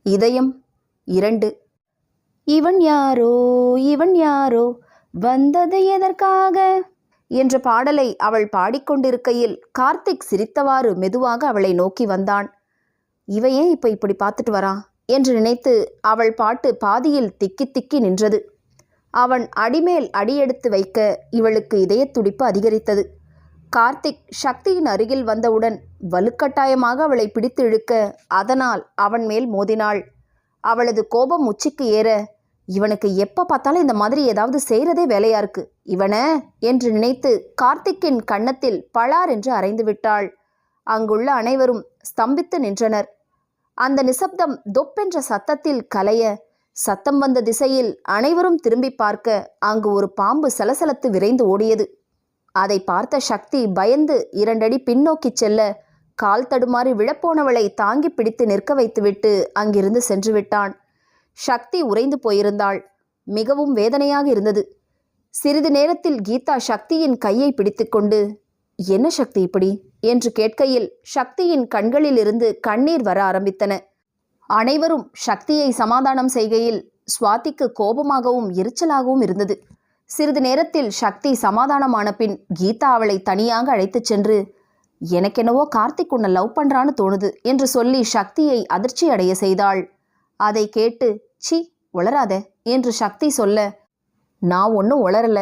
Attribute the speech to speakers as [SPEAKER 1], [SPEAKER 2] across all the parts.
[SPEAKER 1] இதயம் 2. இவன் யாரோ இவன் யாரோ வந்தது எதற்காக என்ற பாடலை அவள் பாடிக்கொண்டிருக்கையில் கார்த்திக் சிரித்தவாறு மெதுவாக அவளை நோக்கி வந்தான். இவன் ஏன் இப்படி பார்த்துட்டு வரான் என்று நினைத்து அவள் பாட்டு பாதியில் திக்கி திக்கி நின்றது. அவன் அடிமேல் அடியெடுத்து வைக்க இவளுக்கு இதயத் துடிப்பு அதிகரித்தது. கார்த்திக் சக்தியின் அருகில் வந்தவுடன் வலுக்கட்டாயமாக அவளை பிடித்து இழுக்க அதனால் அவன் மேல் மோதினாள். அவளது கோபம் உச்சிக்கு ஏற, இவனுக்கு எப்போ பார்த்தாலும் இந்த மாதிரி ஏதாவது செய்கிறதே வேலையா இருக்கு இவனை என்று நினைத்து கார்த்திக்கின் கன்னத்தில் பளார் என்று அறைந்து விட்டாள். அங்குள்ள அனைவரும் ஸ்தம்பித்து நின்றனர். அந்த நிசப்தம் தொப்பென்ற சத்தத்தில் கலைய, சத்தம் வந்த திசையில் அனைவரும் திரும்பி பார்க்க அங்கு ஒரு பாம்பு சலசலத்து விரைந்து ஓடியது. அதை பார்த்த சக்தி பயந்து 2 அடி பின்னோக்கி செல்ல, கால் தடுமாறி விழப்போனவளை தாங்கி பிடித்து நிற்க வைத்துவிட்டு அங்கிருந்து சென்று விட்டான். சக்தி உறைந்து போயிருந்தாள். மிகவும் வேதனையாக இருந்தது. சிறிது நேரத்தில் கீதா சக்தியின் கையை பிடித்து கொண்டு, என்ன சக்தி இப்படி என்று கேட்கையில் சக்தியின் கண்களிலிருந்து கண்ணீர் வர ஆரம்பித்தன. அனைவரும் சக்தியை சமாதானம் செய்கையில் சுவாதிக்கு கோபமாகவும் எரிச்சலாகவும் இருந்தது. சிறிது நேரத்தில் சக்தி சமாதானமான பின் கீதா அவளை தனியாக அழைத்துச் சென்று, எனக்கென்னவோ கார்த்திக் உன்னை லவ் பண்ணுறான்னு தோணுது என்று சொல்லி சக்தியை அதிர்ச்சி அடைய செய்தாள். அதை கேட்டு, சி உளராத என்று சக்தி சொல்ல, நான் ஒன்றும் உளரல.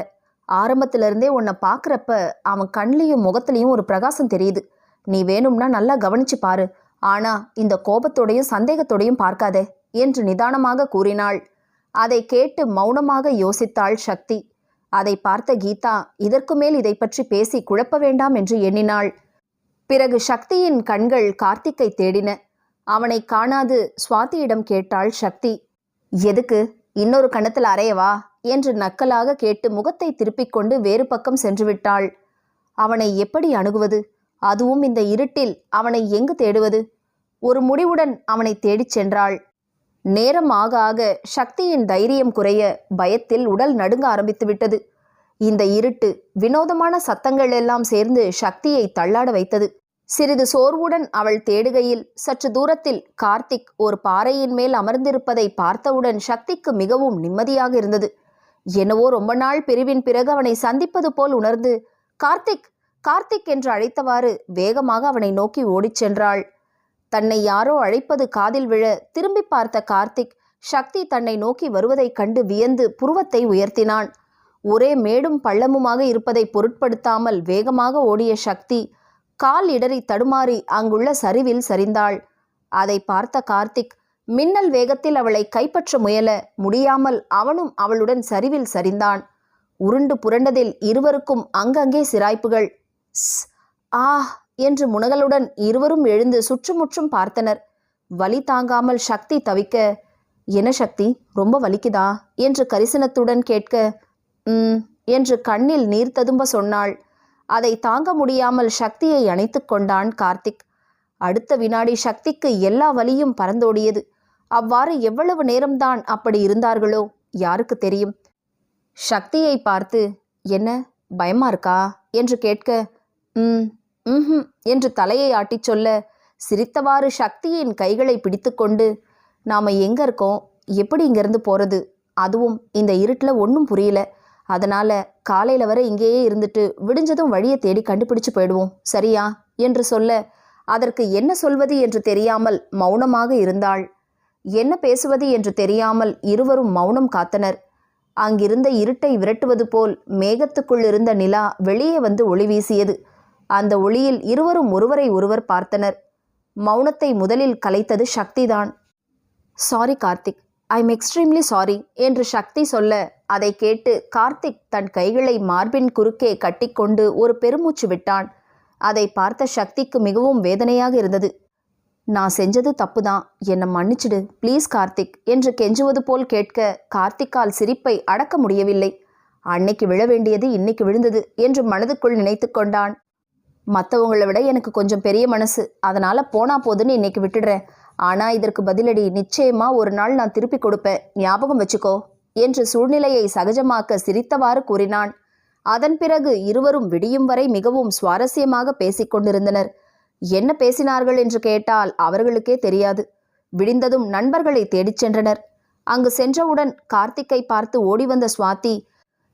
[SPEAKER 1] ஆரம்பத்திலிருந்தே உன்னை பார்க்குறப்ப அவன் கண்லேயும் முகத்துலேயும் ஒரு பிரகாசம் தெரியுது. நீ வேணும்னா நல்லா கவனிச்சு பாரு. ஆனா இந்த கோபத்தோடையும் சந்தேகத்தோடையும் பார்க்காதே என்று நிதானமாக கூறினாள். அதை கேட்டு மௌனமாக யோசித்தாள் சக்தி. அதை பார்த்த கீதா இதற்கு மேல் இதை பற்றி பேசி குழப்ப வேண்டாம் என்று எண்ணினாள். பிறகு சக்தியின் கண்கள் கார்த்திக்கை தேடின. அவனை காணாது சுவாதியிடம் கேட்டாள் சக்தி, எதுக்கு இன்னொரு கணத்தில் அறையவா என்று நக்கலாக கேட்டு முகத்தை திருப்பிக் கொண்டு வேறு பக்கம் சென்று விட்டாள். அவனை எப்படி அணுகுவது? அதுவும் இந்த இருட்டில் அவனை எங்கு தேடுவது? ஒரு முடிவுடன் அவனை தேடிச் சென்றாள். நேரம் ஆக ஆக சக்தியின் தைரியம் குறைய பயத்தில் உடல் நடுங்க ஆரம்பித்து விட்டது. இந்த இருட்டு, வினோதமான சத்தங்கள் எல்லாம் சேர்ந்து சக்தியை தள்ளாட வைத்தது. சிறிது சோர்வுடன் அவள் தேடுகையில் சற்று தூரத்தில் கார்த்திக் ஒரு பாறையின் மேல் அமர்ந்திருப்பதை பார்த்தவுடன் சக்திக்கு மிகவும் நிம்மதியாக இருந்தது. என்னவோ ரொம்ப நாள் பிரிவின் பிறகு அவனை சந்திப்பது போல் உணர்ந்து கார்த்திக் கார்த்திக் என்று அழைத்தவாறு வேகமாக அவனை நோக்கி ஓடிச் சென்றாள். தன்னை யாரோ அழைப்பது காதில் விழ திரும்பி பார்த்த கார்த்திக் சக்தி தன்னை நோக்கி வருவதைக் கண்டு வியந்து புருவத்தை உயர்த்தினான். ஒரே மேடும் பள்ளமுமாக இருப்பதை பொருட்படுத்தாமல் வேகமாக ஓடிய சக்தி கால் இடறி தடுமாறி அங்குள்ள சரிவில் சரிந்தாள். அதை பார்த்த கார்த்திக் மின்னல் வேகத்தில் அவளை கைப்பற்ற முயல முடியாமல் அவனும் அவளுடன் சரிவில் சரிந்தான். உருண்டு புரண்டதில் இருவருக்கும் அங்கங்கே சிராய்ப்புகள். ஆ என்று முனகலுடன் இருவரும் எழுந்து சுற்றுமுற்றும் பார்த்தனர். வலி தாங்காமல் சக்தி தவிக்க, என்ன சக்தி ரொம்ப வலிக்குதா என்று கரிசனத்துடன் கேட்க, என்று கண்ணில் நீர் ததும்ப சொன்னாள். அதை தாங்க முடியாமல் சக்தியை அணைத்து கொண்டான் கார்த்திக். அடுத்த வினாடி சக்திக்கு எல்லா வலியும் பறந்தோடியது. அவ்வாறு எவ்வளவு நேரம்தான் அப்படி இருந்தார்களோ யாருக்கு தெரியும். சக்தியை பார்த்து, என்ன பயமா இருக்கா என்று கேட்க, என்று தலையை ஆட்டிச் சொல்ல, சிரித்தவாறு சக்தியின் கைகளை பிடித்து கொண்டு, நாம எங்க இருக்கோம், எப்படி இங்கிருந்து போறது, அதுவும் இந்த இருட்டில் ஒன்றும் புரியல, அதனால காலையில் வர இங்கேயே இருந்துட்டு விடிஞ்சதும் வழியை தேடி கண்டுபிடிச்சு போயிடுவோம், சரியா என்று சொல்ல, அதற்கு என்ன சொல்வது என்று தெரியாமல் மௌனமாக இருந்தாள். என்ன பேசுவது என்று தெரியாமல் இருவரும் மௌனம் காத்தனர். அங்கிருந்த இருட்டை விரட்டுவது போல் மேகத்துக்குள் இருந்த நிலா வெளியே வந்து ஒளி வீசியது. அந்த ஒளியில் இருவரும் ஒருவரை ஒருவர் பார்த்தனர். மௌனத்தை முதலில் கலைத்தது சக்திதான். Sorry Karthik, I am extremely sorry என்று சக்தி சொல்ல, அதை கேட்டு கார்த்திக் தன் கைகளை மார்பின் குறுக்கே கட்டிக்கொண்டு ஒரு பெருமூச்சு விட்டான். அதை பார்த்த சக்திக்கு மிகவும் வேதனையாக இருந்தது. நான் செஞ்சது தப்புதான், என்னை மன்னிச்சிடு ப்ளீஸ் கார்த்திக் என்று கெஞ்சுவது போல் கேட்க கார்த்திக்கால் சிரிப்பை அடக்க முடியவில்லை. அன்னைக்கு விழ வேண்டியது இன்னைக்கு விழுந்தது என்று மனதுக்குள் நினைத்து கொண்டான். மற்றவங்களை விட எனக்கு கொஞ்சம் பெரிய மனசு, அதனால போனா போதுன்னு இன்னைக்கு விட்டுடுறேன். ஆனால் இதற்கு பதிலடி நிச்சயமா ஒரு நாள் நான் திருப்பி கொடுப்பேன், ஞாபகம் வச்சுக்கோ என்று சூழ்நிலையை சகஜமாக்க சிரித்தவாறு கூறினான். அதன் பிறகு இருவரும் விடியும் வரை மிகவும் சுவாரஸ்யமாக பேசிக்கொண்டிருந்தனர். என்ன பேசினார்கள் என்று கேட்டால் அவர்களுக்கே தெரியாது. விடிந்ததும் நண்பர்களை தேடிச் சென்றனர். அங்கு சென்றவுடன் கார்த்திக்கை பார்த்து ஓடி வந்த சுவாதி,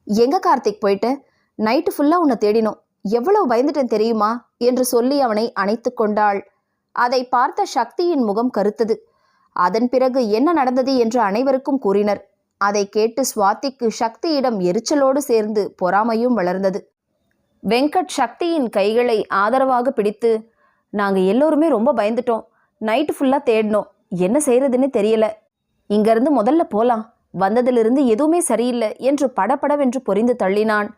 [SPEAKER 1] எங்க கார்த்திக் போயிட்ட? நைட்டு ஃபுல்லா உன்னை தேடினோம், எவ்வளவு பயந்துட்டேன் தெரியுமா என்று சொல்லி அவனை அணைத்து கொண்டாள். அதை பார்த்த சக்தியின் முகம் கருத்தது. அதன் பிறகு என்ன நடந்தது என்று அனைவருக்கும் கூறினர். அதை கேட்டு சுவாதிக்கு சக்தியிடம் எரிச்சலோடு சேர்ந்து பொறாமையும் வளர்ந்தது. வெங்கட் சக்தியின் கைகளை ஆதரவாக பிடித்து, நாங்கள் எல்லோருமே ரொம்ப பயந்துட்டோம், நைட்டு ஃபுல்லாக தேடினோம், என்ன செய்யறதுன்னு தெரியல, இங்கிருந்து முதல்ல போலாம், வந்ததிலிருந்து எதுவுமே சரியில்லை என்று படபடவென்று பொரிந்து தள்ளினான்.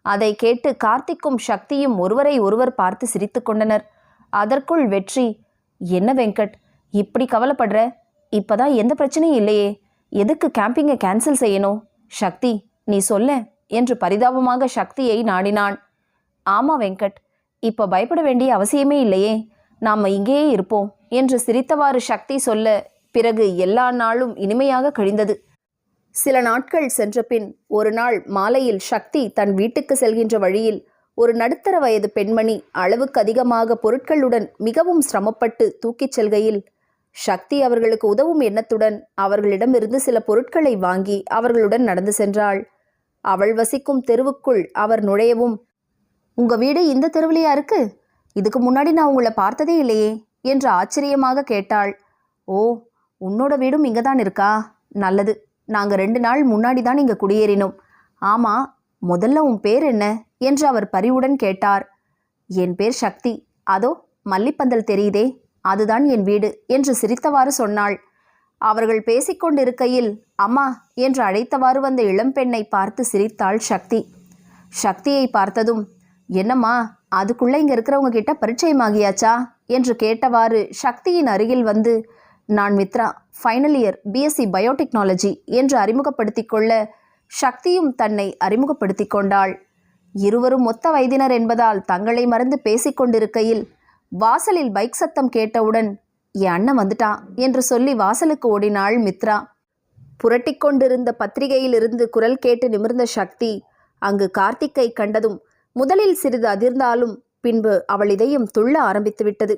[SPEAKER 1] அதை கேட்டு கார்த்திக்கும் சக்தியும் ஒருவரை ஒருவர் பார்த்து சிரித்து கொண்டனர். அதற்குள் வெற்றி, என்ன வெங்கட் இப்படி கவலைப்படுற? இப்போதான் எந்த பிரச்சனையும் இல்லையே, எதுக்கு கேம்பிங்கை கேன்சல் செய்யணும்? சக்தி நீ சொல்ல என்று பரிதாபமாக சக்தியை நாடினான். ஆமா வெங்கட், இப்போ பயப்பட வேண்டிய அவசியமே இல்லையே, நாம் இங்கேயே இருப்போம் என்று சிரித்தவாறு சக்தி சொல்ல, பிறகு எல்லா நாளும் இனிமையாக கழிந்தது. சில நாட்கள் சென்ற பின் ஒரு நாள் மாலையில் சக்தி தன் வீட்டுக்கு செல்கின்ற வழியில் ஒரு நடுத்தர வயது பெண்மணி அளவுக்கு அதிகமாக பொருட்களுடன் மிகவும் சிரமப்பட்டு தூக்கிச் செல்கையில், சக்தி அவர்களுக்கு உதவும் எண்ணத்துடன் அவர்களிடமிருந்து சில பொருட்களை வாங்கி அவர்களுடன் நடந்து சென்றாள். அவள் வசிக்கும் தெருவுக்குள் அவர் நுழையவும், உங்க வீடு இந்த தெருவிலையா இருக்கு? இதுக்கு முன்னாடி நான் உங்களை பார்த்ததே இல்லையே என்று ஆச்சரியமாக கேட்டாள். ஓ, உன்னோட வீடும் இங்கே தான் இருக்கா? நல்லது, நாங்கள் 2 நாள் முன்னாடி தான் இங்கே குடியேறினோம். ஆமாம், முதல்ல உன் பேர் என்ன என்று அவர் பரிவுடன் கேட்டார். என் பேர் சக்தி, அதோ மல்லிப்பந்தல் தெரியுதே, அதுதான் என் வீடு என்று சிரித்தவாறு சொன்னாள். அவர்கள் பேசிக்கொண்டிருக்கையில் அம்மா என்று அழைத்தவாறு வந்த இளம்பெண்ணை பார்த்து சிரித்தாள் சக்தி. சக்தியை பார்த்ததும், என்னம்மா அதுக்குள்ளே இங்கே இருக்கிறவங்க கிட்ட பரிச்சயமாகியாச்சா என்று கேட்டவாறு சக்தியின் அருகில் வந்து, நான் Mitra, final year BSc biotechnology என்று அறிமுகப்படுத்தி கொள்ள சக்தியும் தன்னை அறிமுகப்படுத்தி கொண்டாள். இருவரும் மொத்த வயதினர் என்பதால் தங்களை மறந்து பேசிக்கொண்டிருக்கையில் வாசலில் பைக் சத்தம் கேட்டவுடன், என் அண்ணன் வந்துட்டான் என்று சொல்லி வாசலுக்கு ஓடினாள் மித்ரா. புரட்டி கொண்டிருந்த பத்திரிகையிலிருந்து குரல் கேட்டு நிமிர்ந்த சக்தி அங்கு கார்த்திக்கை கண்டதும் முதலில் சிறிது அதிர்ந்தாலும் பின்பு அவள் இதயம் துள்ள ஆரம்பித்து விட்டது.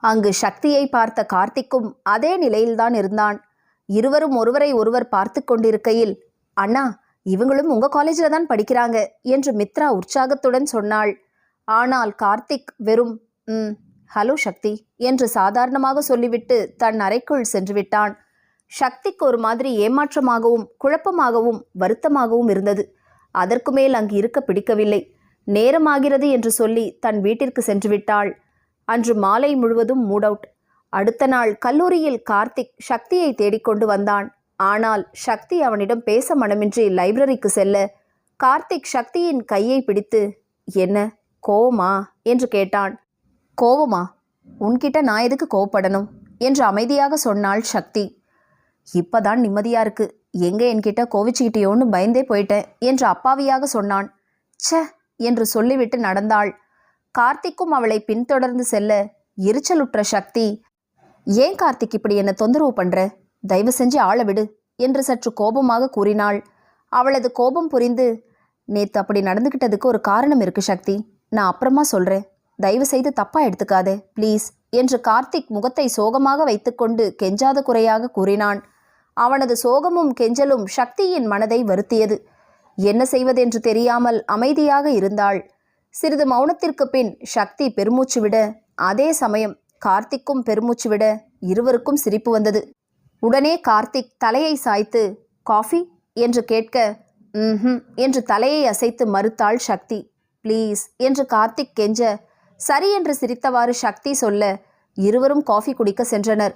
[SPEAKER 1] அங்கு சக்தியை பார்த்த கார்த்திக்கும் அதே நிலையில்தான் இருந்தான். இருவரும் ஒருவரை ஒருவர் பார்த்து கொண்டிருக்கையில், அண்ணா இவங்களும் உங்க காலேஜில் தான் படிக்கிறாங்க என்று மித்ரா உற்சாகத்துடன் சொன்னாள். ஆனால் கார்த்திக் வெறும் ஹலோ சக்தி என்று சாதாரணமாக சொல்லிவிட்டு தன் அறைக்குள் சென்று விட்டான். சக்திக்கு ஒரு மாதிரி ஏமாற்றமாகவும் குழப்பமாகவும் வருத்தமாகவும் இருந்தது. அதற்கு மேல் அங்கு இருக்க பிடிக்கவில்லை. நேரமாகிறது என்று சொல்லி தன் வீட்டிற்கு சென்று விட்டாள். அன்று மாலை முழுவதும் மூட் அவுட். அடுத்த நாள் கல்லூரியில் கார்த்திக் சக்தியை தேடிக்கொண்டு வந்தான். ஆனால் சக்தி அவனிடம் பேச மனமின்றி லைப்ரரிக்கு செல்ல கார்த்திக் சக்தியின் கையை பிடித்து, என்ன கோவமா என்று கேட்டான். கோவமா? உன்கிட்ட நான் எதுக்கு கோவப்படணும் என்று அமைதியாக சொன்னாள் சக்தி. இப்பதான் நிம்மதியா இருக்கு, எங்க என்கிட்ட கோவிச்சுக்கிட்டியோன்னு பயந்தே போயிட்டேன் என்று அப்பாவியாக சொன்னான். ச்சே என்று சொல்லிவிட்டு நடந்தாள். கார்த்திக்கும் அவளை பின்தொடர்ந்து செல்ல எரிச்சலுற்ற சக்தி, ஏன் கார்த்திக் இப்படி என்ன தொந்தரவு பண்ற, தயவு செஞ்சு ஆள விடு என்று சற்று கோபமாக கூறினாள். அவளது கோபம் புரிந்து, நேத்து அப்படி நடந்துகிட்டதுக்கு ஒரு காரணம் இருக்கு சக்தி, நான் அப்புறமா சொல்றேன், தயவு செய்து தப்பா எடுத்துக்காதே ப்ளீஸ் என்று கார்த்திக் முகத்தை சோகமாக வைத்துக்கொண்டு கெஞ்சாத குறையாக கூறினான். அவனது சோகமும் கெஞ்சலும் சக்தியின் மனதை வருத்தியது. என்ன செய்வதென்று தெரியாமல் அமைதியாக இருந்தாள். சிறிது மௌனத்திற்கு பின் சக்தி பெருமூச்சு விட, அதே சமயம் கார்த்திக்கும் பெருமூச்சு விட இருவருக்கும் சிரிப்பு வந்தது. உடனே கார்த்திக் தலையை சாய்த்து காஃபி என்று கேட்க, என்று தலையை அசைத்து மறுத்தாள் சக்தி. ப்ளீஸ் என்று கார்த்திக் கெஞ்ச, சரி என்று சிரித்தவாறு சக்தி சொல்ல இருவரும் காஃபி குடிக்க சென்றனர்.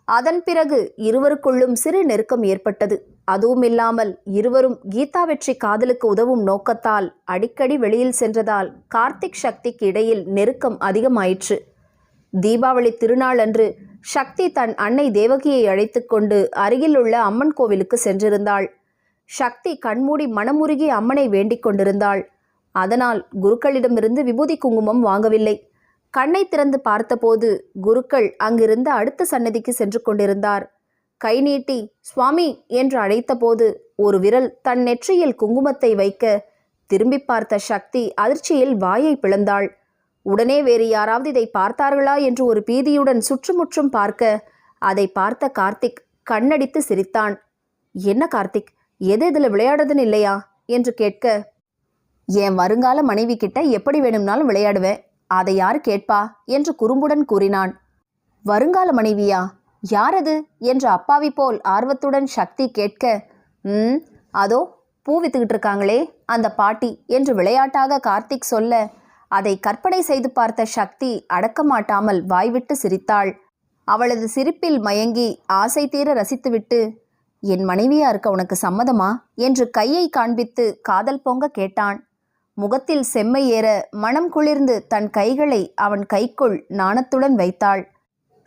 [SPEAKER 1] அதன் பிறகு இருவருக்குள்ளும் சிறு நெருக்கம் ஏற்பட்டது. அதுவும் இல்லாமல் இருவரும் கீதா வெற்றி காதலுக்கு உதவும் நோக்கத்தால் அடிக்கடி வெளியில் சென்றதால் கார்த்திக் சக்திக்கு இடையில் நெருக்கம் அதிகமாயிற்று. தீபாவளி திருநாள் அன்று சக்தி தன் அன்னை தேவகியை அழைத்து கொண்டு அருகில் உள்ள அம்மன் கோவிலுக்கு சென்றிருந்தாள். சக்தி கண்மூடி மனமுருகி அம்மனை வேண்டிக் கொண்டிருந்தாள். அதனால் குருக்களிடமிருந்து விபூதி குங்குமம் வாங்கவில்லை. கண்ணை திறந்து பார்த்தபோது குருக்கள் அங்கிருந்த அடுத்த சன்னதிக்கு சென்று கொண்டிருந்தார். கை நீட்டி சுவாமி என்று அழைத்தபோது ஒரு விரல் தன் நெற்றியில் குங்குமத்தை வைக்க திரும்பி பார்த்த சக்தி அதிர்ச்சியில் வாயை பிளந்தாள். உடனே வேறு யாராவது இதை பார்த்தார்களா என்று ஒரு பீதியுடன் சுற்றுமுற்றும் பார்க்க அதை பார்த்த கார்த்திக் கண்ணடித்து சிரித்தான். என்ன கார்த்திக், எது இதில் விளையாடுறதுன்னு இல்லையா என்று கேட்க, என் வருங்கால மனைவி கிட்ட எப்படி வேணும்னாலும் விளையாடுவேன், அதை யாரு கேட்பா என்று குறும்புடன் கூறினான். வருங்கால மனைவியா? யாரது என்று அப்பாவி போல் ஆர்வத்துடன் சக்தி கேட்க, அதோ பூ வித்துக்கிட்டு இருக்காங்களே அந்த பாட்டி என்று விளையாட்டாக கார்த்திக் சொல்ல, அதை கற்பனை செய்து பார்த்த சக்தி அடக்க மாட்டாமல் வாய்விட்டு சிரித்தாள். அவளது சிரிப்பில் மயங்கி ஆசை தீர ரசித்துவிட்டு, என் மனைவியா இருக்க உனக்கு சம்மதமா என்று கையை காண்பித்து காதல் பொங்க கேட்டான். முகத்தில் செம்மை ஏற மனம் குளிர்ந்து தன் கைகளை அவன் கைக்குள் நாணத்துடன் வைத்தாள்.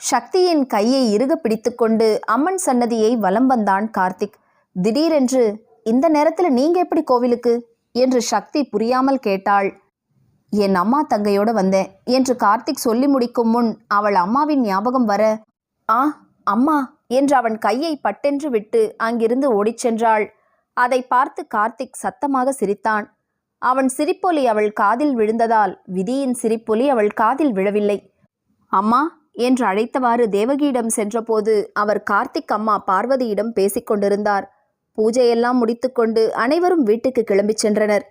[SPEAKER 1] சக்தியின் கையை இறுக பிடித்துக்கொண்டு அம்மன் சன்னதியை வலம் வந்தான் கார்த்திக். திடீரென்று, இந்த நேரத்தில் நீங்க எப்படி கோவிலுக்கு என்று சக்தி புரியாமல் கேட்டாள். என் அம்மா தங்கையோடு வந்தேன் என்று கார்த்திக் சொல்லி முடிக்கும் முன் அவள் அம்மாவின் ஞாபகம் வர, ஆ அம்மா என்று அவன் கையை பட்டென்று விட்டு அங்கிருந்து ஓடிச் சென்றாள். அதை பார்த்து கார்த்திக் சத்தமாக சிரித்தான். அவன் சிரிப்பொலி அவள் காதில் விழுந்ததால் விதியின் சிரிப்பொலி அவள் காதில் விழவில்லை. அம்மா என்று அழைத்தவாறு தேவகியிடம் சென்றபோது அவர் கார்த்திக் அம்மா பார்வதியிடம் பேசிக்கொண்டிருந்தார். பூஜையெல்லாம் முடித்துக்கொண்டு அனைவரும் வீட்டுக்கு கிளம்பிச் சென்றனர்.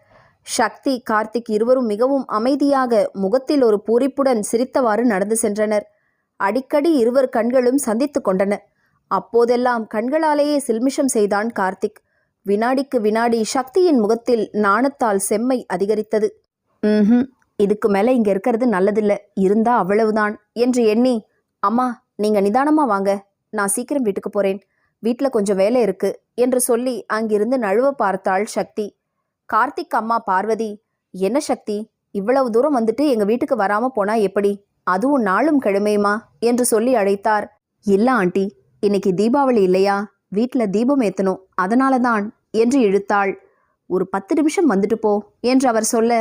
[SPEAKER 1] சக்தி கார்த்திக் இருவரும் மிகவும் அமைதியாக முகத்தில் ஒரு பூரிப்புடன் சிரித்தவாறு நடந்து சென்றனர். அடிக்கடி இருவர் கண்களும் சந்தித்து கொண்டன. அப்போதெல்லாம் கண்களாலேயே சில்மிஷம் செய்தான் கார்த்திக். வினாடிக்கு வினாடி சக்தியின் முகத்தில் நாணத்தால் செம்மை அதிகரித்தது. இதுக்கு மேலே இங்கே இருக்கிறது நல்லதில்லை, இருந்தா அவ்வளவுதான் என்று எண்ணி, அம்மா நீங்கள் நிதானமாக வாங்க, நான் சீக்கிரம் வீட்டுக்கு போகிறேன், வீட்டில் கொஞ்சம் வேலை இருக்கு என்று சொல்லி அங்கிருந்து நழுவ பார்த்தாள் சக்தி. கார்த்திக் அம்மா பார்வதி, என்ன சக்தி, இவ்வளவு தூரம் வந்துட்டு எங்கள் வீட்டுக்கு வராமல் போனா எப்படி, அதுவும் நாளும் கிழமையுமா என்று சொல்லி அழைத்தார். இல்லை ஆண்டி, இன்னைக்கு தீபாவளி இல்லையா, வீட்டில் தீபம் ஏற்றணும், அதனால தான் என்று இழுத்தாள். ஒரு 10 நிமிஷம் வந்துட்டு போ என்று அவர் சொல்ல,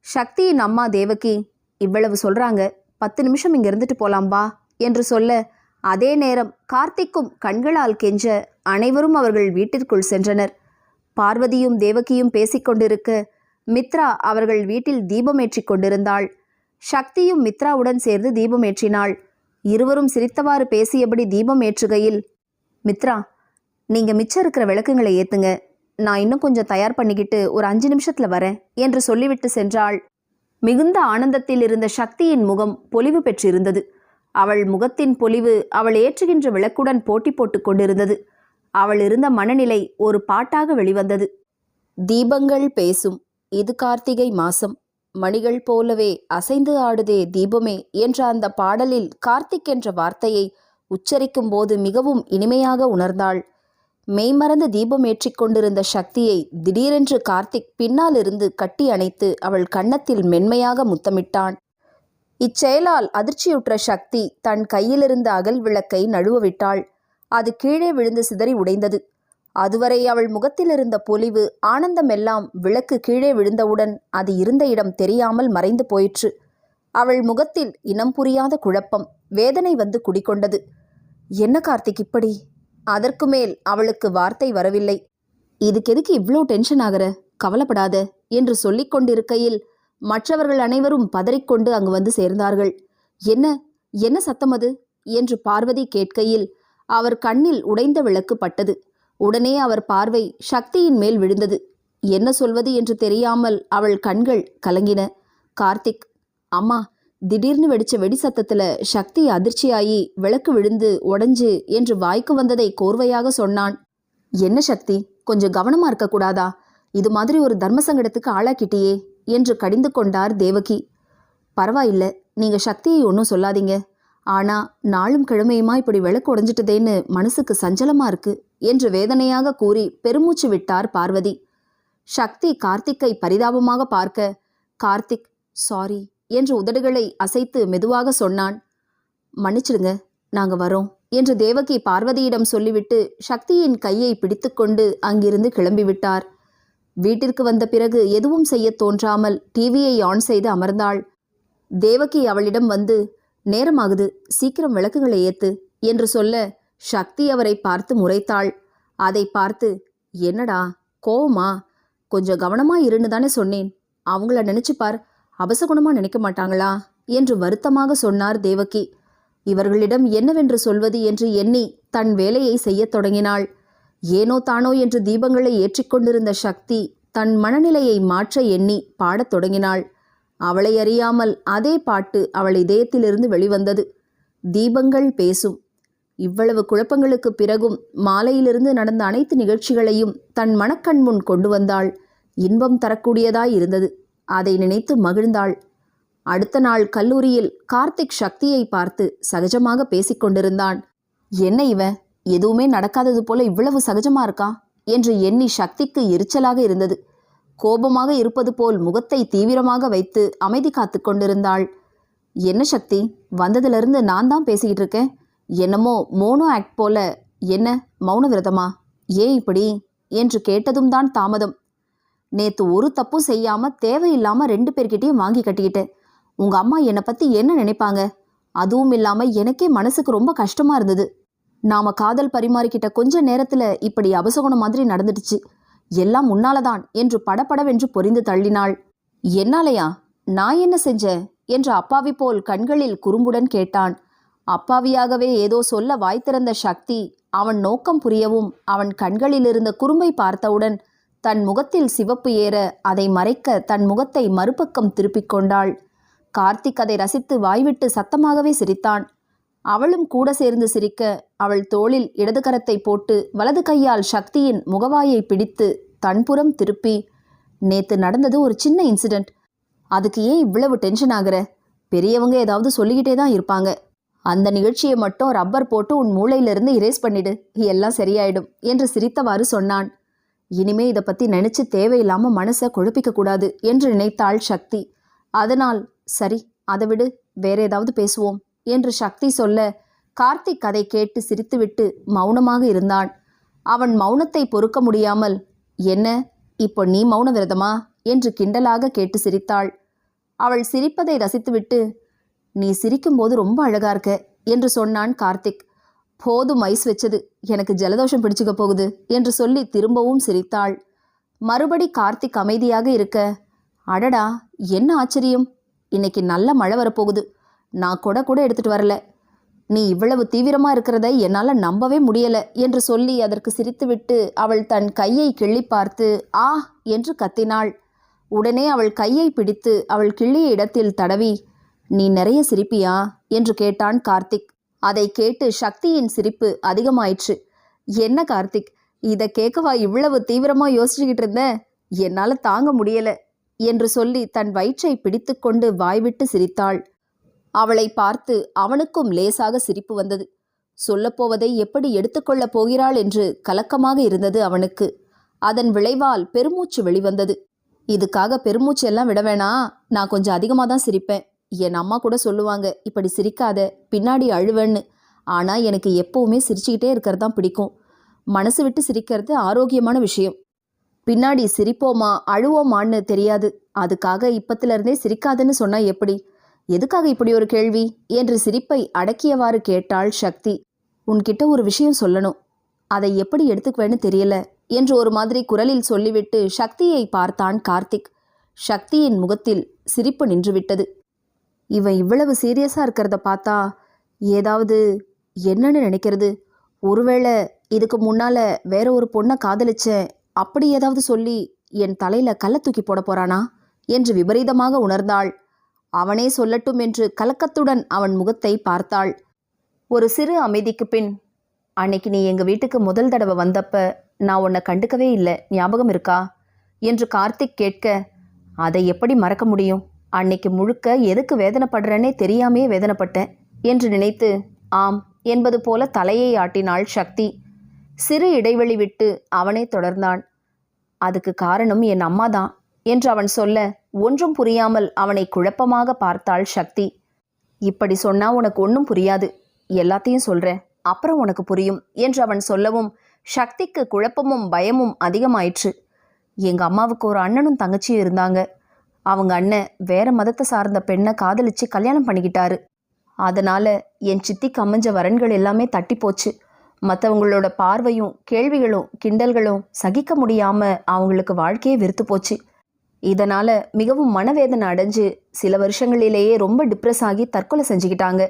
[SPEAKER 1] சக்தியின் அம்மா தேவகி, இவ்வளவு சொல்றாங்க, 10 நிமிஷம் இங்க இருந்துட்டு போலாம் வா என்று சொல்ல, அதே நேரம் கார்த்திக்கும் கண்களால் கெஞ்ச அனைவரும் அவர்கள் வீட்டிற்குள் சென்றனர். பார்வதியும் தேவகியும் பேசிக்கொண்டிருக்க மித்ரா அவர்கள் வீட்டில் தீபமேற்றி கொண்டிருந்தாள். சக்தியும் மித்ராவுடன் சேர்ந்து தீபமேற்றினாள். இருவரும் சிரித்தவாறு பேசியபடி தீபம் ஏற்றுகையில், மித்ரா நீங்க மிச்சம் இருக்கிற விளக்குங்களை ஏத்துங்க, நான் இன்னும் கொஞ்சம் தயார் பண்ணிக்கிட்டு ஒரு 5 நிமிஷத்துல வரேன் என்று சொல்லிவிட்டு சென்றாள். மிகுந்த ஆனந்தத்தில் இருந்த சக்தியின் முகம் பொலிவு பெற்றிருந்தது. அவள் முகத்தின் பொலிவு அவள் ஏற்றுகின்ற விளக்குடன் போட்டி போட்டு கொண்டிருந்தது. அவள் இருந்த மனநிலை ஒரு பாட்டாக வெளிவந்தது. தீபங்கள் பேசும், இது கார்த்திகை மாசம், மணிகள் போலவே அசைந்து ஆடுதே தீபமே என்ற அந்த பாடலில் கார்த்திக் என்ற வார்த்தையை உச்சரிக்கும் போது மிகவும் இனிமையாக உணர்ந்தாள். மெய்மறந்து தீபம் ஏற்றிக் கொண்டிருந்த சக்தியை திடீரென்று கார்த்திக் பின்னால் இருந்து கட்டி அணைத்து அவள் கன்னத்தில் மென்மையாக முத்தமிட்டான். இச்செயலால் அதிர்ச்சியுற்ற சக்தி தன் கையிலிருந்த அகல் விளக்கை நழுவவிட்டாள். அது கீழே விழுந்து சிதறி உடைந்தது. அதுவரை அவள் முகத்தில் இருந்த பொலிவு, ஆனந்தமெல்லாம் விளக்கு கீழே விழுந்தவுடன் அது இருந்த இடம் தெரியாமல் மறைந்து போயிற்று. அவள் முகத்தில் இனம் புரியாத குழப்பம், வேதனை வந்து குடிகொண்டது. என்ன கார்த்திக் இப்படி? அதற்கு மேல் அவளுக்கு வார்த்தை வரவில்லை. இதுக்கு எதுக்கு இவ்வளோ டென்ஷன் ஆகிற, கவலைப்படாத என்று சொல்லிக் கொண்டிருக்கையில் மற்றவர்கள் அனைவரும் பதறிக்கொண்டு அங்கு வந்து சேர்ந்தார்கள். என்ன என்ன சத்தம் அது என்று பார்வதி கேட்கையில் அவர் கண்ணில் உடைந்த விளக்கு பட்டது. உடனே அவர் பார்வை சக்தியின் மேல் விழுந்தது. என்ன சொல்வது என்று தெரியாமல் அவள் கண்கள் கலங்கின. கார்த்திக், அம்மா, திடீர்னு வெடிச்ச வெடி சத்தத்துல சக்தி அதிர்ச்சியாகி விளக்கு விழுந்து உடஞ்சு என்று வாய்க்கு வந்ததை கோர்வையாக சொன்னான். என்ன சக்தி, கொஞ்சம் கவனமா இருக்கக்கூடாதா? இது மாதிரி ஒரு தர்ம சங்கடத்துக்கு ஆளாக்கிட்டியே என்று கடிந்து கொண்டார் தேவகி. பரவாயில்ல, நீங்க சக்தியை ஒன்றும் சொல்லாதீங்க, ஆனா நாளும் கிழமையுமா இப்படி விளக்கு உடைஞ்சிட்டதேன்னு மனசுக்கு சஞ்சலமா இருக்கு என்று வேதனையாக கூறி பெருமூச்சு விட்டார் பார்வதி. சக்தி கார்த்திக்கை பரிதாபமாக பார்க்க, கார்த்திக் சாரி என்று உதடுகளை அசைத்து மெதுவாக சொன்னான். மன்னிச்சிடுங்க, நாங்க வரோம் என்று தேவகி பார்வதியிடம் சொல்லிவிட்டு சக்தியின் கையை பிடித்துக்கொண்டு அங்கிருந்து கிளம்பிவிட்டார். வீட்டிற்கு வந்த பிறகு எதுவும் செய்ய தோன்றாமல் டிவியை ஆன் செய்து அமர்ந்தாள். தேவகி அவளிடம் வந்து, நேரமாகுது, சீக்கிரம் விளக்குகளை ஏத்து என்று சொல்ல சக்தி அவரை பார்த்து முறைத்தாள். அதை பார்த்து, என்னடா கோவமா? கொஞ்சம் கவனமா இருன்னு தானே சொன்னேன், அவங்கள நினைச்சுப்பார், அபசகுணமா நினைக்க மாட்டாங்களா என்று வருத்தமாக சொன்னார் தேவகி. இவர்களிடம் என்னவென்று சொல்வது என்று எண்ணி தன் வேலையை செய்யத் தொடங்கினாள். ஏனோ தானோ என்று தீபங்களை ஏற்றிக்கொண்டிருந்த சக்தி தன் மனநிலையை மாற்ற எண்ணி பாடத் தொடங்கினாள். அவளை அறியாமல் அதே பாட்டு அவள் இதயத்திலிருந்து வெளிவந்தது. தீபங்கள் பேசும். இவ்வளவு குழப்பங்களுக்கு பிறகும் மாலையிலிருந்து நடந்த அனைத்து நிகழ்ச்சிகளையும் தன் மனக்கண் முன் கொண்டு வந்தாள். இன்பம் தரக்கூடியதாய் இருந்தது. அதை நினைத்து மகிழ்ந்தாள். அடுத்த நாள் கல்லூரியில் கார்த்திக் சக்தியை பார்த்து சகஜமாக பேசிக்கொண்டிருந்தான். என்ன இவன், எதுவுமே நடக்காதது போல இவ்வளவு சகஜமா இருக்கா என்று எண்ணி சக்திக்கு எரிச்சலாக இருந்தது. கோபமாக இருப்பது போல் முகத்தை தீவிரமாக வைத்து அமைதி காத்து கொண்டிருந்தாள். என்ன சக்தி, வந்ததிலிருந்து நான் தான் பேசிக்கிட்டு இருக்கேன். என்னமோ மோனோ ஆக்ட் போல. என்ன மௌன விரதமா? ஏன் இப்படி என்று கேட்டதும் தான் தாமதம். நேத்து ஒரு தப்பும் செய்யாம தேவையில்லாம 2 பேர்கிட்டையும் வாங்கி கட்டிக்கிட்டேன். உங்க அம்மா என்னை பத்தி என்ன நினைப்பாங்க? அதுவும் இல்லாம எனக்கே மனசுக்கு ரொம்ப கஷ்டமா இருந்தது. நாம காதல் பரிமாறிக்கிட்ட கொஞ்ச நேரத்துல இப்படி அபசகுணம் மாதிரி நடந்துடுச்சு. எல்லாம் முன்னாலதான் என்று படபடவென்று பொரிந்து தள்ளினாள். என்னாலையா? நான் என்ன செஞ்சேன் என்று அப்பாவி போல் கண்களில் குறும்புடன் கேட்டான். அப்பாவியாகவே ஏதோ சொல்ல வாய் திறந்த சக்தி அவன் நோக்கம் புரியவும் அவன் கண்களில் இருந்த குறும்பை பார்த்தவுடன் தன் முகத்தில் சிவப்பு ஏற அதை மறைக்க தன் முகத்தை மறுபக்கம் திருப்பிக் கொண்டாள். கார்த்திக் அதை ரசித்து வாய்விட்டு சத்தமாகவே சிரித்தான். அவளும் கூட சேர்ந்து சிரிக்க அவள் தோளில் இடது கரத்தை போட்டு வலது கையால் சக்தியின் முகவாயை பிடித்து தன்புறம் திருப்பி, நேத்து நடந்தது ஒரு சின்ன இன்சிடென்ட். அதுக்கு ஏன் இவ்வளவு டென்ஷன் ஆகுற? பெரியவங்க ஏதாவது சொல்லிக்கிட்டே தான் இருப்பாங்க. அந்த நிகழ்ச்சியை மட்டும் ரப்பர் போட்டு உன் மூளையிலிருந்து இரேஸ் பண்ணிடு, எல்லாம் சரியாயிடும் என்று சிரித்தவாறு சொன்னான். இனிமே இதை பற்றி நினைச்சு தேவையில்லாம மனசை குழப்பிக்க கூடாது என்று நினைத்தாள் சக்தி. அதனால் சரி, அதை விடு, வேற ஏதாவது பேசுவோம் என்று சக்தி சொல்ல கார்த்திக் அதை கேட்டு சிரித்துவிட்டு மௌனமாக இருந்தான். அவன் மௌனத்தை பொறுக்க முடியாமல், என்ன இப்போ நீ மௌன விரதமா என்று கிண்டலாக கேட்டு சிரித்தாள். அவள் சிரிப்பதை ரசித்துவிட்டு, நீ சிரிக்கும்போது ரொம்ப அழகா இருக்க என்று சொன்னான் கார்த்திக். போதும் ஐஸ் வச்சது, எனக்கு ஜலதோஷம் பிடிச்சுக்க போகுது என்று சொல்லி திரும்பவும் சிரித்தாள். மறுபடி கார்த்திக் அமைதியாக இருக்க, அடடா என்ன ஆச்சரியம், இன்னைக்கு நல்ல மழை வரப்போகுது. நான் கூட எடுத்துட்டு வரல. நீ இவ்வளவு தீவிரமா இருக்கிறத என்னால் நம்பவே முடியல என்று சொல்லி அதற்கு சிரித்துவிட்டு அவள் தன் கையை கிள்ளி பார்த்து ஆ என்று கத்தினாள். உடனே அவள் கையை பிடித்து அவள் கிள்ளிய இடத்தில் தடவி, நீ நிறைய சிரிப்பியா என்று கேட்டான் கார்த்திக். அதை கேட்டு சக்தியின் சிரிப்பு அதிகமாயிற்று. என்ன கார்த்திக், இதை கேட்கவா இவ்வளவு தீவிரமா யோசிச்சுக்கிட்டு இருந்த? என்னால் தாங்க முடியல என்று சொல்லி தன் வயிற்றை பிடித்து கொண்டு வாய்விட்டு சிரித்தாள். அவளை பார்த்து அவனுக்கும் லேசாக சிரிப்பு வந்தது. சொல்லப்போவதை எப்படி எடுத்துக்கொள்ளப் போகிறாள் என்று கலக்கமாக இருந்தது அவனுக்கு. அதன் விளைவால் பெருமூச்சு வெளிவந்தது. இதுக்காக பெருமூச்சு எல்லாம் விட வேணா, நான் கொஞ்சம் அதிகமாக தான் சிரிப்பேன். என் அம்மா கூட சொல்லுவாங்க, இப்படி சிரிக்காத, பின்னாடி அழுவேன்னு. ஆனால் எனக்கு எப்போவுமே சிரிச்சுக்கிட்டே இருக்கிறது தான் பிடிக்கும். மனசு விட்டு சிரிக்கிறது ஆரோக்கியமான விஷயம். பின்னாடி சிரிப்போமா அழுவோமான்னு தெரியாது. அதுக்காக இப்பத்திலிருந்தே சிரிக்காதுன்னு சொன்னா எப்படி? எதுக்காக இப்படி ஒரு கேள்வி என்று சிரிப்பை அடக்கியவாறு கேட்டாள் சக்தி. உன்கிட்ட ஒரு விஷயம் சொல்லணும், அதை எப்படி எடுத்துக்குவேன்னு தெரியல என்று ஒரு மாதிரி குரலில் சொல்லிவிட்டு சக்தியை பார்த்தான் கார்த்திக். சக்தியின் முகத்தில் சிரிப்பு நின்றுவிட்டது. இவன் இவ்வளவு சீரியஸாக இருக்கிறத பார்த்தா ஏதாவது என்னன்னு நினைக்கிறது? ஒருவேளை இதுக்கு முன்னால் வேற ஒரு பொண்ணை காதலிச்சேன், அப்படி ஏதாவது சொல்லி என் தலையில் கல்லை தூக்கி போட போறானா என்று விபரீதமாக உணர்ந்தாள். அவனே சொல்லட்டும் என்று கலக்கத்துடன் அவன் முகத்தை பார்த்தாள். ஒரு சிறு அமைதிக்கு பின், அன்னைக்கு நீ எங்கள் வீட்டுக்கு முதல் தடவை வந்தப்ப நான் உன்னை கண்டுக்கவே இல்லை, ஞாபகம் இருக்கா என்று கார்த்திக் கேட்க, அதை எப்படி மறக்க முடியும்? அன்னைக்கு முழுக்க எதுக்கு வேதனைப்படுறேன்னே தெரியாமே வேதனைப்பட்டேன் என்று நினைத்து ஆம் என்பது போல தலையை ஆட்டினாள் சக்தி. சிறு இடைவெளி விட்டு அவனே தொடர்ந்தான். அதுக்கு காரணம் என் அம்மா தான் என்று அவன் சொல்ல ஒன்றும் புரியாமல் அவனை குழப்பமாக பார்த்தாள் சக்தி. இப்படி சொன்னா உனக்கு ஒன்றும் புரியாது, எல்லாத்தையும் சொல்கிறேன், அப்புறம் உனக்கு புரியும் என்று அவன் சொல்லவும் சக்திக்கு குழப்பமும் பயமும் அதிகமாயிற்று. எங்கள் அம்மாவுக்கு ஒரு அண்ணனும் தங்கச்சியும் இருந்தாங்க. அவங்க அண்ணன் வேற மதத்தை சார்ந்த பெண்ணை காதலிச்சு கல்யாணம் பண்ணிக்கிட்டாரு. அதனால் என் சித்திக்கு அமைஞ்ச வரன்கள் எல்லாமே தட்டி போச்சு. மற்றவங்களோட பார்வையும் கேள்விகளும் கிண்டல்களும் சகிக்க முடியாமல் அவங்களுக்கு வாழ்க்கையே வெறுத்து போச்சு. இதனால் மிகவும் மனவேதனை அடைஞ்சு சில வருஷங்களிலேயே ரொம்ப டிப்ரெஸ் ஆகி தற்கொலை செஞ்சுக்கிட்டாங்க.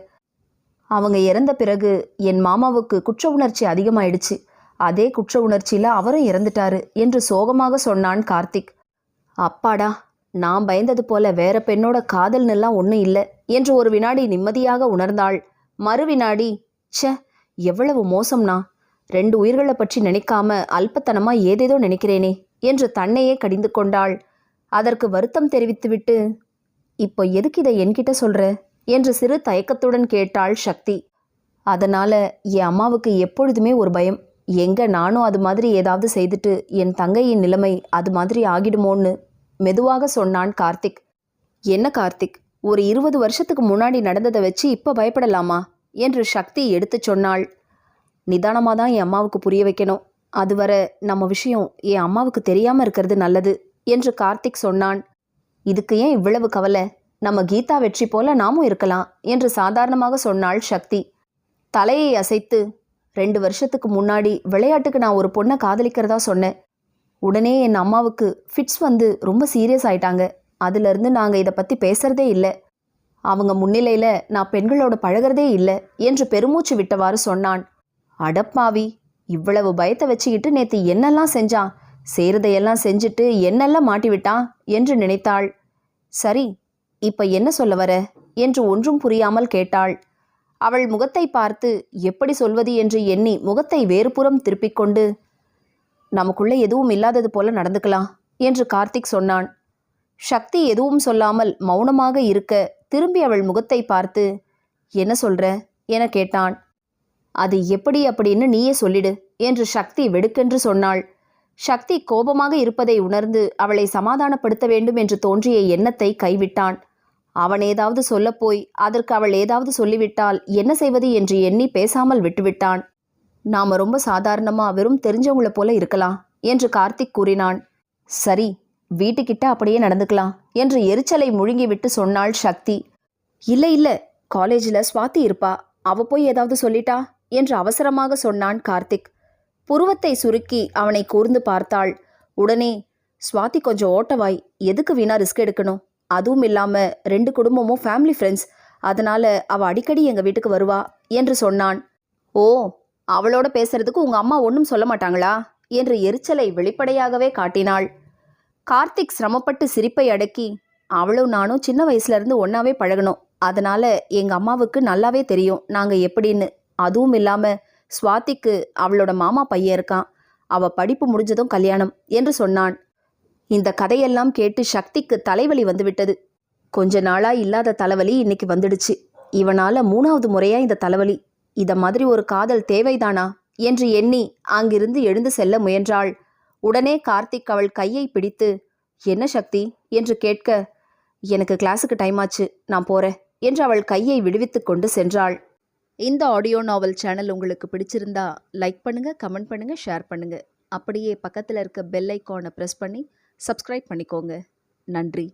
[SPEAKER 1] அவங்க இறந்த பிறகு என் மாமாவுக்கு குற்ற உணர்ச்சி அதிகமாயிடுச்சு. அதே குற்ற உணர்ச்சியில் அவரும் இறந்துட்டாரு என்று சோகமாக சொன்னான் கார்த்திக். அப்பாடா, நான் பயந்தது போல வேற பெண்ணோட காதல்னெல்லாம் ஒன்றும் இல்லை என்று ஒரு வினாடி நிம்மதியாக உணர்ந்தாள். மறு வினாடி, ச்சே, எவ்வளவு மோசம்னா, 2 உயிர்களை பற்றி நினைக்காம அல்பத்தனமா ஏதேதோ நினைக்கிறேனே என்று தன்னையே கடிந்து கொண்டாள். அதற்கு வருத்தம் தெரிவித்துவிட்டு, இப்போ எதுக்கு இதை என்கிட்ட சொல்ற என்று சிறு தயக்கத்துடன் கேட்டாள் சக்தி. அதனால என் அம்மாவுக்கு எப்பொழுதுமே ஒரு பயம், எங்க நானும் அது மாதிரி ஏதாவது செய்துட்டு என் தங்கையின் நிலைமை அது மாதிரி ஆகிடுமோன்னு மெதுவாக சொன்னான் கார்த்திக். என்ன கார்த்திக், ஒரு 20 வருஷத்துக்கு முன்னாடி நடந்ததை வச்சு இப்போ பயப்படலாமா என்று சக்தி எடுத்து சொன்னாள். நிதானமாக தான் என் அம்மாவுக்கு புரிய வைக்கணும். அதுவரை நம்ம விஷயம் என் அம்மாவுக்கு தெரியாமல் இருக்கிறது நல்லது என்று கார்த்திக் சொன்னான். இதுக்கு ஏன் இவ்வளவு கவலை, நம்ம கீதா வெற்றி போல நாமும் இருக்கலாம் என்று சாதாரணமாக சொன்னாள் சக்தி. தலையை அசைத்து, 2 வருஷத்துக்கு முன்னாடி விளையாட்டுக்கு நான் ஒரு பொண்ணை காதலிக்கிறதா சொன்னேன். உடனே என் அம்மாவுக்கு ஃபிட்ஸ் வந்து ரொம்ப சீரியஸ் ஆயிட்டாங்க. அதிலிருந்து நாங்கள் இதை பற்றி பேசுகிறதே இல்லை. அவங்க முன்னிலையில் நான் பெண்களோட பழகிறதே இல்லை என்று பெருமூச்சு விட்டவாறு சொன்னான். அடப்பாவி, இவ்வளவு பயத்தை வச்சுக்கிட்டு நேற்று என்னெல்லாம் செஞ்சான், செய்கிறதையெல்லாம் செஞ்சுட்டு என்னெல்லாம் மாட்டி விட்டான் என்று நினைத்தாள். சரி, இப்போ என்ன சொல்ல வர என்று ஒன்றும் புரியாமல் கேட்டாள். அவள் முகத்தை பார்த்து எப்படி சொல்வது என்று எண்ணி முகத்தை வேறுபுறம் திருப்பிக் கொண்டு, நமக்குள்ளே எதுவும் இல்லாதது போல நடந்துக்கலாம் என்று கார்த்திக் சொன்னான். சக்தி எதுவும் சொல்லாமல் மௌனமாக இருக்க திரும்பி அவள் முகத்தை பார்த்து, என்ன சொல்ற என கேட்டான். அது எப்படி அப்படின்னு நீயே சொல்லிடு என்று சக்தி வெடுக்கென்று சொன்னாள். சக்தி கோபமாக இருப்பதை உணர்ந்து அவளை சமாதானப்படுத்த வேண்டும் என்று தோன்றிய எண்ணத்தை கைவிட்டான். அவன் ஏதாவது சொல்லப்போய் அதற்கு அவள் ஏதாவது சொல்லிவிட்டால் என்ன செய்வது என்று எண்ணி பேசாமல் விட்டுவிட்டான். நாம ரொம்ப சாதாரணமா வெறும் தெரிஞ்சவங்கள போல இருக்கலாம் என்று கார்த்திக் கூறினான். சரி, வீட்டுக்கிட்ட அப்படியே நடந்துக்கலாம் என்று எரிச்சலை முழுங்கிவிட்டு சொன்னாள் சக்தி. இல்லை இல்லை, காலேஜில் ஸ்வாதி இருப்பா, அவ போய் ஏதாவது சொல்லிட்டா என்று அவசரமாக சொன்னான் கார்த்திக். புருவத்தை சுருக்கி அவனை கூர்ந்து பார்த்தாள். உடனே, ஸ்வாதி கொஞ்சம் ஓட்டவாய், எதுக்கு வீணா ரிஸ்க் எடுக்கணும், அதுவும் இல்லாமல் 2 குடும்பமும் ஃபேமிலி ஃப்ரெண்ட்ஸ், அதனால அவள் அடிக்கடி எங்கள் வீட்டுக்கு வருவா என்று சொன்னான். ஓ, அவளோட பேசுறதுக்கு உங்கள் அம்மா ஒன்றும் சொல்ல மாட்டாங்களா என்று எரிச்சலை வெளிப்படையாகவே காட்டினாள். கார்த்திக் சிரமப்பட்டு சிரிப்பை அடக்கி, அவளும் நானும் சின்ன வயசுலேருந்து ஒன்றாவே பழகணும், அதனால எங்கள் அம்மாவுக்கு நல்லாவே தெரியும் நாங்கள் எப்படின்னு. அதுவும் இல்லாமல் ஸ்வாதிக்கு அவளோட மாமா பையன் இருக்கான், அவள் படிப்பு முடிஞ்சதும் கல்யாணம் என்று சொன்னான். இந்த கதையெல்லாம் கேட்டு சக்திக்கு தலைவலி வந்துவிட்டது. கொஞ்ச நாளாக இல்லாத தலைவலி இன்னைக்கு வந்துடுச்சு. இவனால் 3வது முறையாக இந்த தலைவலி. இதை மாதிரி ஒரு காதல் தேவைதானா என்று எண்ணி அங்கிருந்து எழுந்து செல்ல முயன்றாள். உடனே கார்த்திக் அவள் கையை பிடித்து, என்ன சக்தி என்று கேட்க, எனக்கு கிளாஸுக்கு டைம் ஆச்சு, நான் போகிறேன் என்று அவள் கையை விடுவித்து கொண்டு சென்றாள். இந்த ஆடியோ நாவல் சேனல் உங்களுக்கு பிடிச்சிருந்தா லைக் பண்ணுங்கள், கமெண்ட் பண்ணுங்கள், ஷேர் பண்ணுங்கள். அப்படியே பக்கத்தில் இருக்க பெல் ஐக்கானை ப்ரெஸ் பண்ணி சப்ஸ்கிரைப் பண்ணிக்கோங்க. நன்றி.